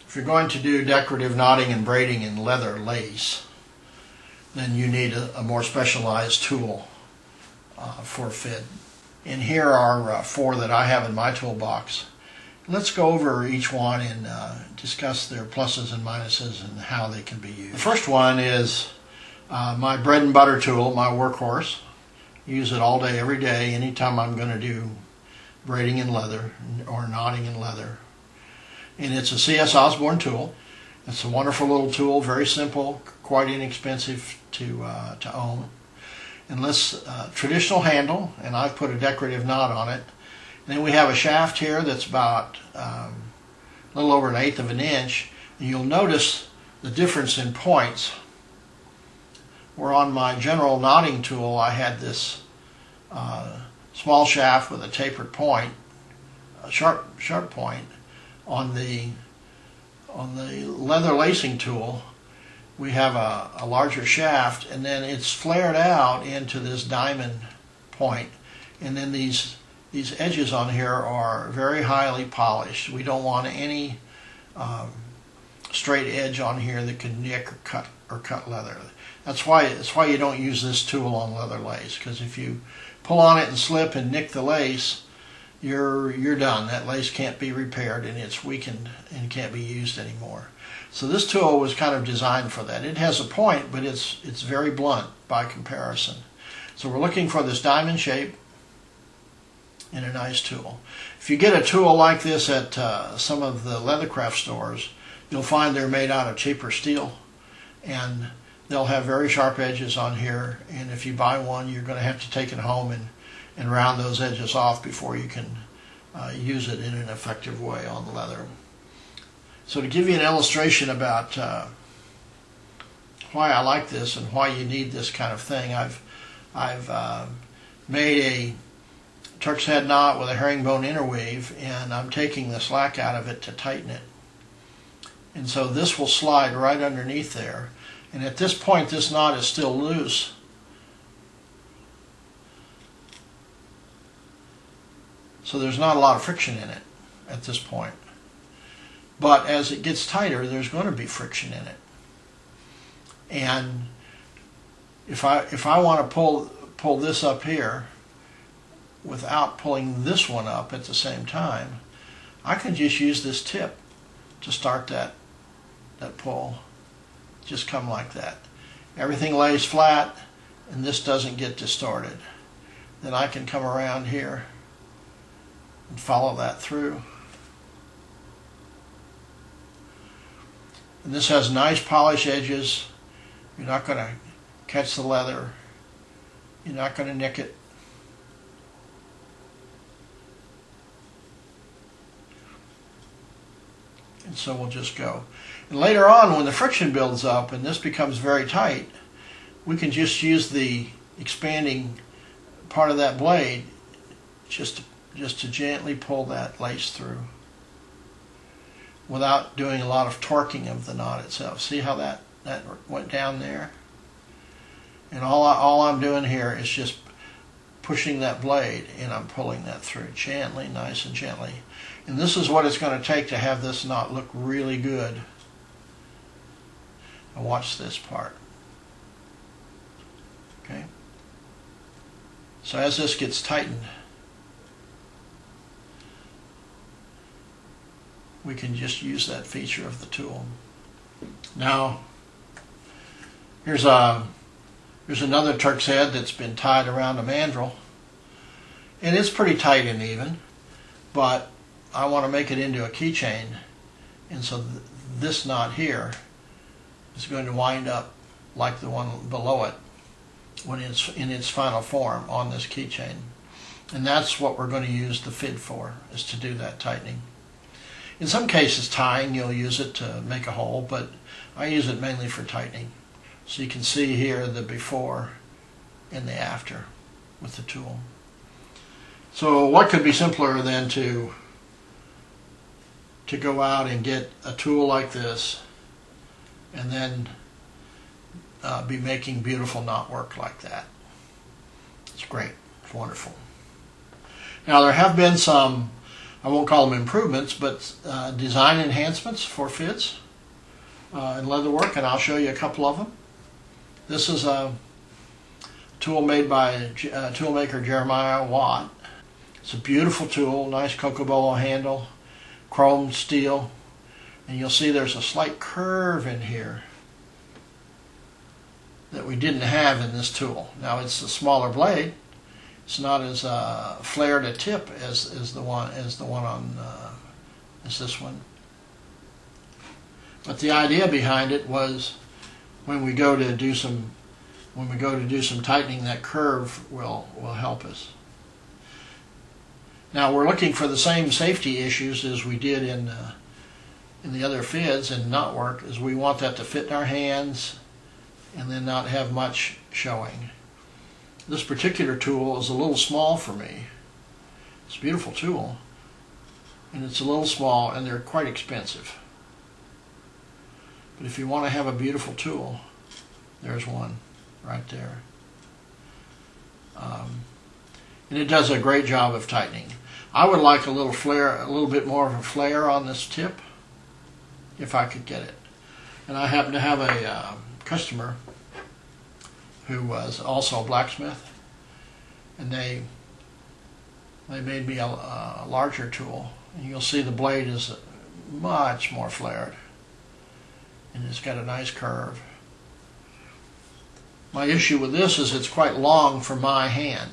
If you're going to do decorative knotting and braiding in leather lace, then you need a more specialized tool for FID. And here are 4 that I have in my toolbox. Let's go over each one and discuss their pluses and minuses and how they can be used. The first one is my bread and butter tool, my workhorse. Use it all day, every day, anytime I'm going to do braiding in leather or knotting in leather. And it's a C.S. Osborne tool. It's a wonderful little tool, very simple, quite inexpensive to own. And this traditional handle, and I've put a decorative knot on it. And then we have a shaft here that's about a little over 1/8 of an inch. And you'll notice the difference in points. Where on my general knotting tool, I had this small shaft with a tapered point, a sharp point. On the leather lacing tool, we have a larger shaft, and then it's flared out into this diamond point. And then these edges on here are very highly polished. We don't want any straight edge on here that could nick or cut leather. That's why you don't use this tool on leather lace, because if you pull on it and slip and nick the lace, you're done. That lace can't be repaired, and it's weakened and can't be used anymore. So this tool was kind of designed for that. It has a point, but it's very blunt by comparison. So we're looking for this diamond shape in a nice tool. If you get a tool like this at some of the leathercraft stores, you'll find they're made out of cheaper steel, and they'll have very sharp edges on here. And if you buy one, you're going to have to take it home and round those edges off before you can use it in an effective way on the leather. So to give you an illustration about why I like this and why you need this kind of thing, I've made a Turk's head knot with a herringbone interweave, and I'm taking the slack out of it to tighten it. And so this will slide right underneath there. And at this point, this knot is still loose. So there's not a lot of friction in it at this point. But as it gets tighter, there's going to be friction in it. And if I want to pull this up here without pulling this one up at the same time, I can just use this tip to start that pull. Just come like that. Everything lays flat, and this doesn't get distorted. Then I can come around here and follow that through. And this has nice polished edges. You're not going to catch the leather. You're not going to nick it. And so we'll just go. And later on, when the friction builds up and this becomes very tight, we can just use the expanding part of that blade just to gently pull that lace through without doing a lot of torquing of the knot itself. See how that went down there? And all I'm doing here is just pushing that blade, and I'm pulling that through gently, nice and gently. And this is what it's going to take to have this knot look really good. Now watch this part. Okay? So as this gets tightened, we can just use that feature of the tool. Now, here's another Turk's head that's been tied around a mandrel, and it's pretty tight and even, but I want to make it into a keychain, and so this knot here is going to wind up like the one below it when it's in its final form on this keychain. And that's what we're going to use the FID for, is to do that tightening. In some cases, tying, you'll use it to make a hole, but I use it mainly for tightening. So you can see here the before and the after with the tool. So what could be simpler than to go out and get a tool like this and then be making beautiful knot work like that. It's great. It's wonderful. Now there have been some I won't call them improvements, but design enhancements for fits in leatherwork, and I'll show you a couple of them. This is a tool made by toolmaker Jeremiah Watt. It's a beautiful tool, nice cocobolo handle, chrome steel, and you'll see there's a slight curve in here that we didn't have in this tool. Now it's a smaller blade. It's not as flared a tip as this one. But the idea behind it was when we go to do some tightening, that curve will help us. Now we're looking for the same safety issues as we did in the other fids and knotwork, is we want that to fit in our hands and then not have much showing. This particular tool is a little small for me. It's a beautiful tool, and it's a little small, and they're quite expensive. But if you want to have a beautiful tool, there's one right there. And it does a great job of tightening. I would like a little flare, a little bit more of a flare on this tip, if I could get it. And I happen to have a customer who was also a blacksmith, and they made me a larger tool. And you'll see the blade is much more flared, and it's got a nice curve. My issue with this is it's quite long for my hand.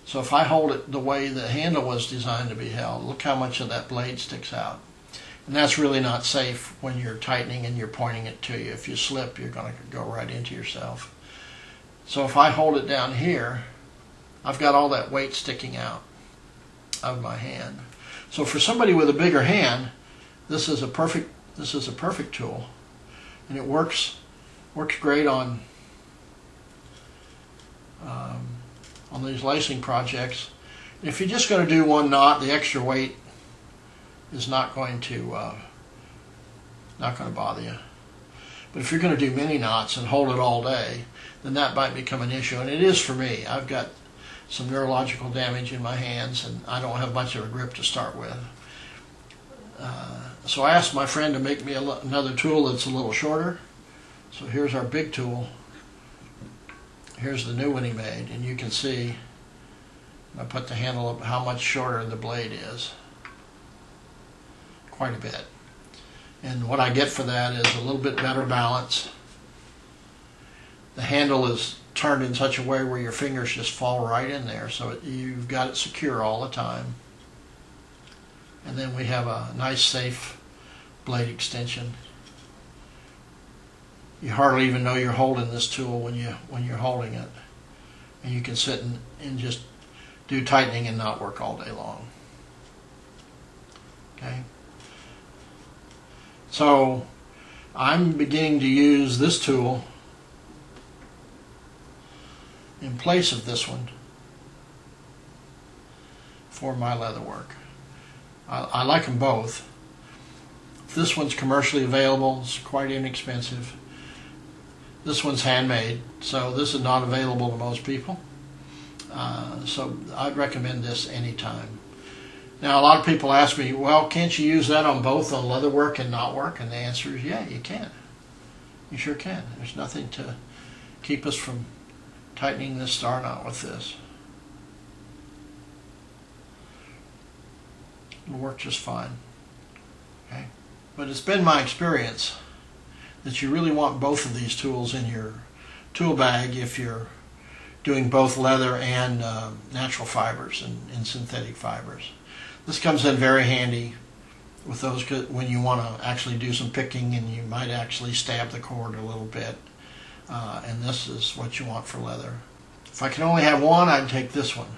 So if I hold it the way the handle was designed to be held, look how much of that blade sticks out. And that's really not safe when you're tightening and you're pointing it to you. If you slip, you're going to go right into yourself. So if I hold it down here, I've got all that weight sticking out of my hand. So for somebody with a bigger hand, this is a perfect tool, and it works great on these lacing projects. And if you're just going to do one knot, the extra weight is not going to bother you. But if you're going to do many knots and hold it all day, then that might become an issue, and it is for me. I've got some neurological damage in my hands, and I don't have much of a grip to start with. So I asked my friend to make me another tool that's a little shorter. So here's our big tool. Here's the new one he made, and you can see, I put the handle up, how much shorter the blade is. Quite a bit. And what I get for that is a little bit better balance. The handle is turned in such a way where your fingers just fall right in there, so you've got it secure all the time. And then we have a nice, safe blade extension. You hardly even know you're holding this tool when you're holding it, and you can sit and just do tightening and not work all day long. Okay. So I'm beginning to use this tool in place of this one for my leather work. I like them both. This one's commercially available. It's quite inexpensive. This one's handmade, so this is not available to most people. So I'd recommend this anytime. Now, a lot of people ask me, well, can't you use that on both, on leatherwork and knotwork? And the answer is, yeah, you can. You sure can. There's nothing to keep us from tightening this star knot with this. It'll work just fine. Okay? But it's been my experience that you really want both of these tools in your tool bag if you're doing both leather and natural fibers and synthetic fibers. This comes in very handy with those when you want to actually do some picking and you might actually stab the cord a little bit. And this is what you want for leather. If I can only have one, I'd take this one.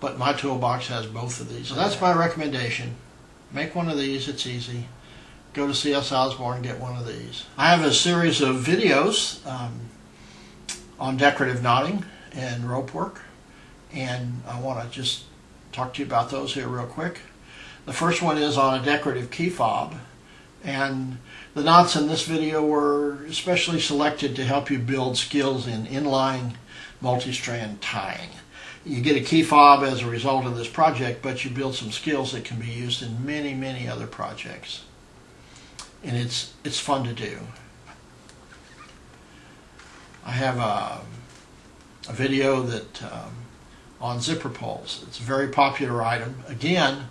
But my toolbox has both of these. So that's my recommendation. Make one of these, it's easy. Go to C.S. Osborne and get one of these. I have a series of videos on decorative knotting and rope work, and I want to just talk to you about those here real quick. The first one is on a decorative key fob, and the knots in this video were especially selected to help you build skills in inline multi-strand tying. You get a key fob as a result of this project, but you build some skills that can be used in many, many other projects. And it's fun to do. I have a video that on zipper pulls. It's a very popular item. Again,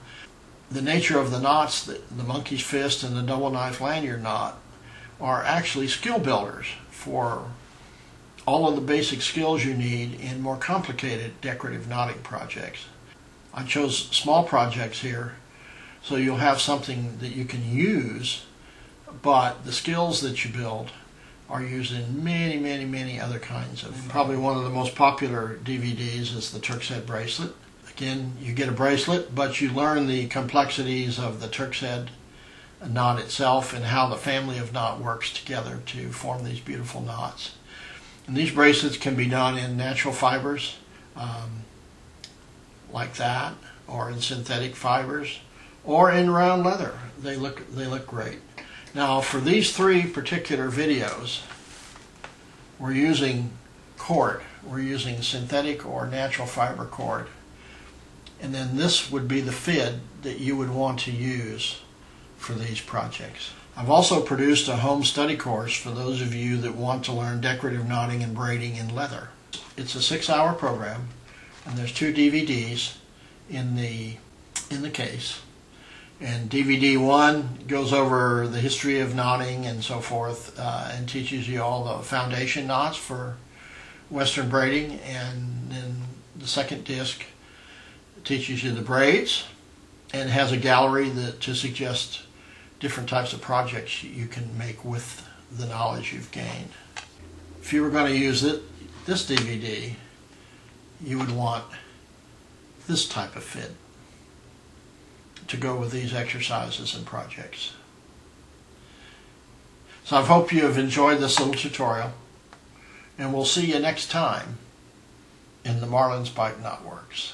the nature of the knots, the monkey's fist and the double knife lanyard knot, are actually skill builders for all of the basic skills you need in more complicated decorative knotting projects. I chose small projects here so you'll have something that you can use, but the skills that you build are used in many, many, many other kinds of. Probably one of the most popular DVDs is the Turk's Head bracelet. Again, you get a bracelet, but you learn the complexities of the Turk's Head knot itself and how the family of knot works together to form these beautiful knots. And these bracelets can be done in natural fibers, like that, or in synthetic fibers, or in round leather. They look great. Now, for these three particular videos, we're using cord. We're using synthetic or natural fiber cord. And then this would be the fid that you would want to use for these projects. I've also produced a home study course for those of you that want to learn decorative knotting and braiding in leather. It's a 6-hour program, and there's 2 DVDs in the case. And DVD 1 goes over the history of knotting and so forth, and teaches you all the foundation knots for Western braiding. And then the second disc teaches you the braids and has a gallery to suggest different types of projects you can make with the knowledge you've gained. If you were going to use this DVD, you would want this type of fid to go with these exercises and projects. So I hope you have enjoyed this little tutorial, and we'll see you next time in the Marlin Spike Knot Works.